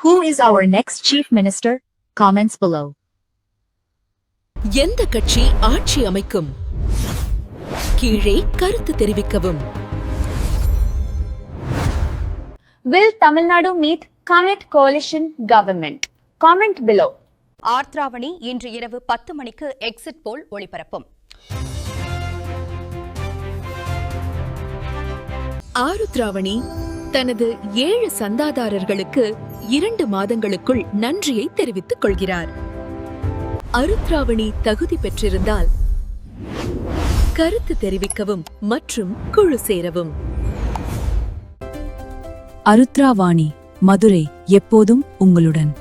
Who is our next chief minister? Comments below. எந்த கட்சி ஆட்சி அமைக்கும்? கீழே கருத்து தெரிவிக்கவும். Will Tamil Nadu meet Connect Coalition government? Comment below. ஆர்த்ராவணி இன்று இரவு 10 மணிக்கு எக்ஸிட் போல் ஒளிபரப்பும். ஆருத்ராவணி தனது 7 சந்தாதாரர்களுக்கு 2 மாதங்களுக்குள் நன்றியை தெரிவித்துக் கொள்கிறார். அருத்ராவணி தகுதி பெற்றிருந்தால் கருத்து தெரிவிக்கவும் மற்றும் குழு சேரவும். அருத்ராவாணி, மதுரை எப்போதும் உங்களுடன்.